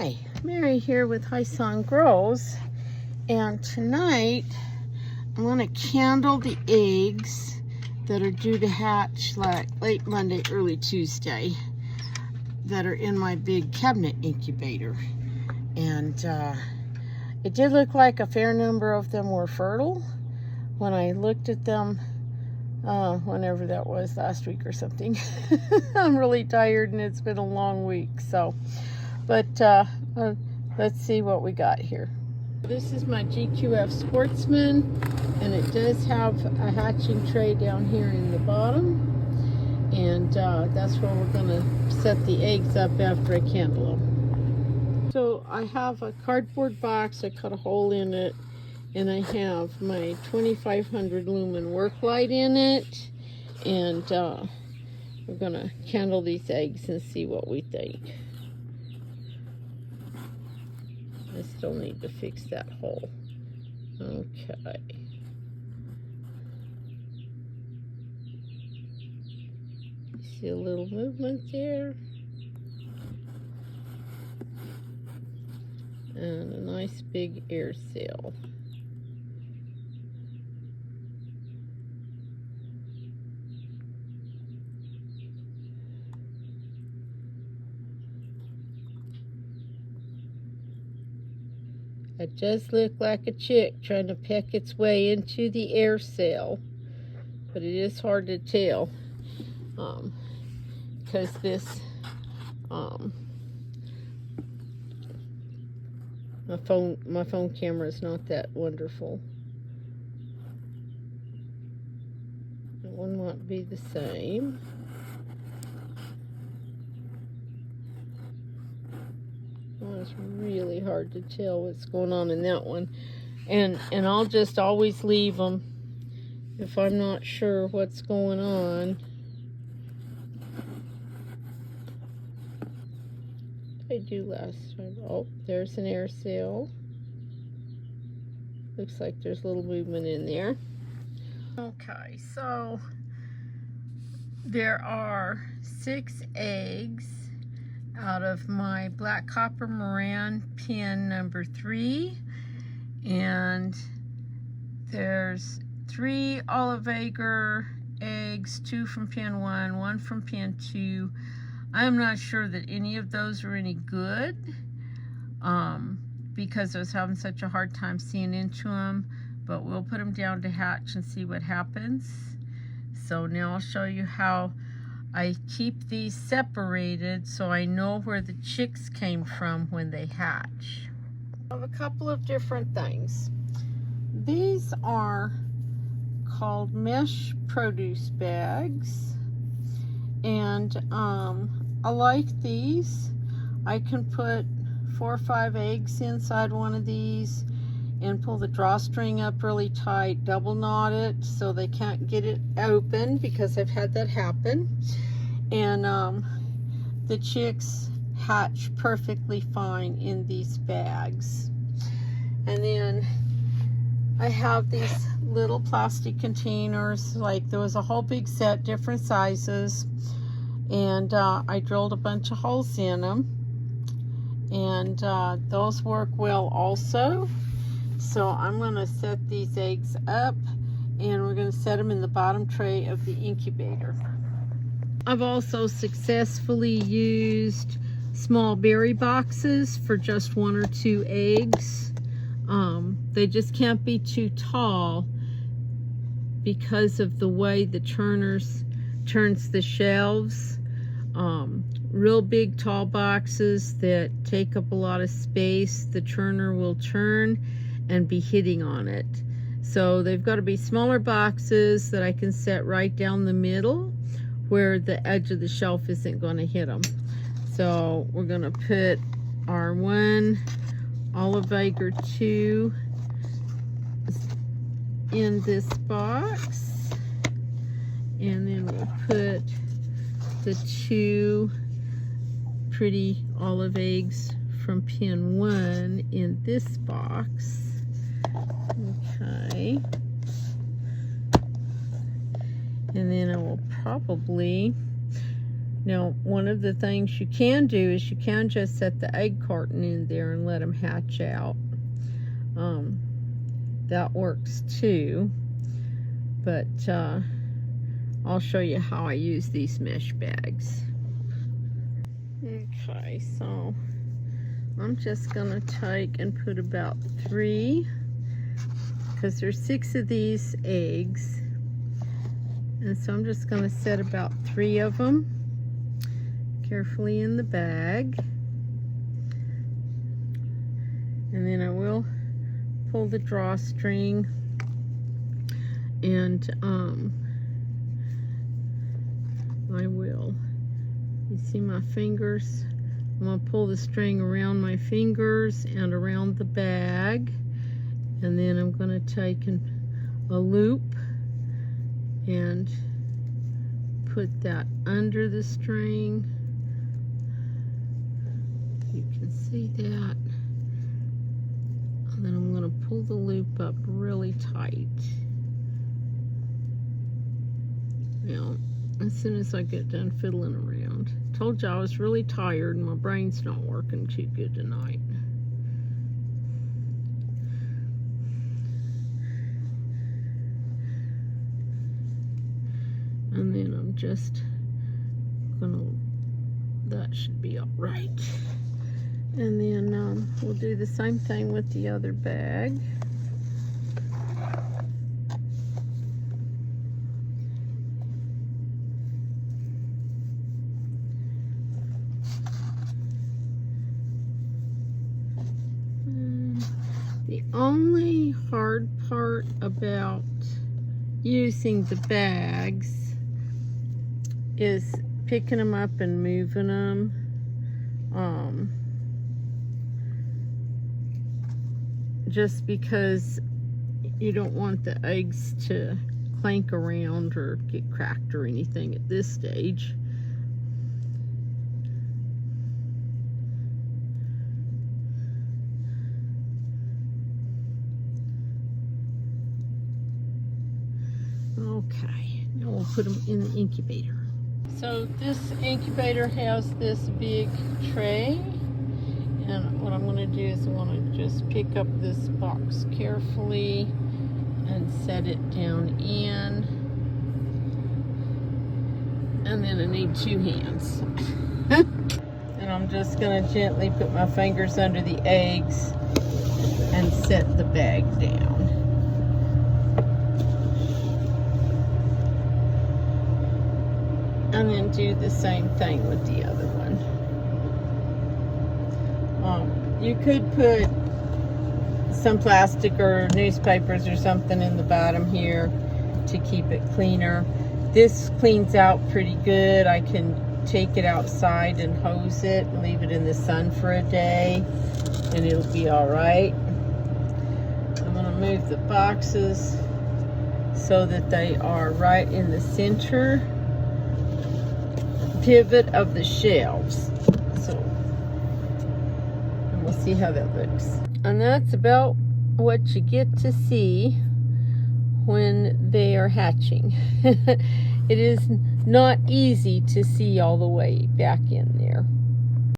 Hi, Mary here with High Song Grows, and tonight I'm going to candle the eggs that are due to hatch like late Monday, early Tuesday, that are in my big cabinet incubator. And it did look like a fair number of them were fertile when I looked at them whenever that was, last week or something. I'm really tired and it's been a long week, so but let's see what we got here. This is my GQF Sportsman, and it does have a hatching tray down here in the bottom, and that's where we're going to set the eggs up after I candle them. So I have a cardboard box. I cut a hole in it, and I have my 2500 lumen work light in it, and we're going to candle these eggs and see what we think. I still need to fix that hole. Okay. See a little movement there. And a nice big air seal. It does look like a chick trying to peck its way into the air cell, but it is hard to tell because this my phone camera is not that wonderful. That one might be the same. Oh, it's really hard to tell what's going on in that one, and I'll just always leave them if I'm not sure what's going on. I do last time. Oh, there's an air seal. Looks like there's a little movement in there. Okay, so there are 6 eggs out of my black copper Moran pin number 3, and there's 3 olive agar eggs, 2 from pin 1, 1 from pin 2. I'm not sure that any of those are any good because I was having such a hard time seeing into them, but we'll put them down to hatch and see what happens. So now I'll show you how I keep these separated so I know where the chicks came from when they hatch. I have a couple of different things. These are called mesh produce bags, and I like these. I can put 4 or 5 eggs inside one of these and pull the drawstring up really tight, double knot it so they can't get it open, because I've had that happen. And the chicks hatch perfectly fine in these bags. And then I have these little plastic containers, like there was a whole big set, different sizes, and I drilled a bunch of holes in them, and those work well also. So I'm going to set these eggs up, and we're going to set them in the bottom tray of the incubator. I've also successfully used small berry boxes for just 1 or 2 eggs. They just can't be too tall because of the way the turns the shelves. Real big tall boxes that take up a lot of space, the turner will turn and be hitting on it. So they've got to be smaller boxes that I can set right down the middle where the edge of the shelf isn't going to hit them. So we're going to put our 1 olive agar 2 in this box, and then we'll put the 2 pretty olive eggs from pin 1 in this box. Okay. And then I will probably Now, one of the things you can do is you can just set the egg carton in there and let them hatch out. That works too. But I'll show you how I use these mesh bags. Okay, so I'm just gonna take and put about 3, because there's 6 of these eggs, and so I'm just gonna set about 3 of them carefully in the bag, and then I will pull the drawstring, and I will, you see my fingers, I'm going to pull the string around my fingers and around the bag, and then I'm going to take a loop and put that under the string. You can see that. And then I'm going to pull the loop up really tight. Now, as soon as I get done fiddling around. Told you I was really tired and my brain's not working too good tonight. And then I'm just gonna, that should be all right. And then we'll do the same thing with the other bag. The only hard part about using the bags is picking them up and moving them. Just because you don't want the eggs to clank around or get cracked or anything at this stage. Okay, now we'll put them in the incubator. So this incubator has this big tray, and what I'm going to do is I want to just pick up this box carefully and set it down in, and then I need 2 hands. And I'm just going to gently put my fingers under the eggs and set the bag down. And then do the same thing with the other one. You could put some plastic or newspapers or something in the bottom here to keep it cleaner. This cleans out pretty good. I can take it outside and hose it and leave it in the sun for a day and it'll be all right. I'm going to move the boxes so that they are right in the center pivot of the shelves. So, and we'll see how that looks. And that's about what you get to see when they are hatching. It is not easy to see all the way back in there.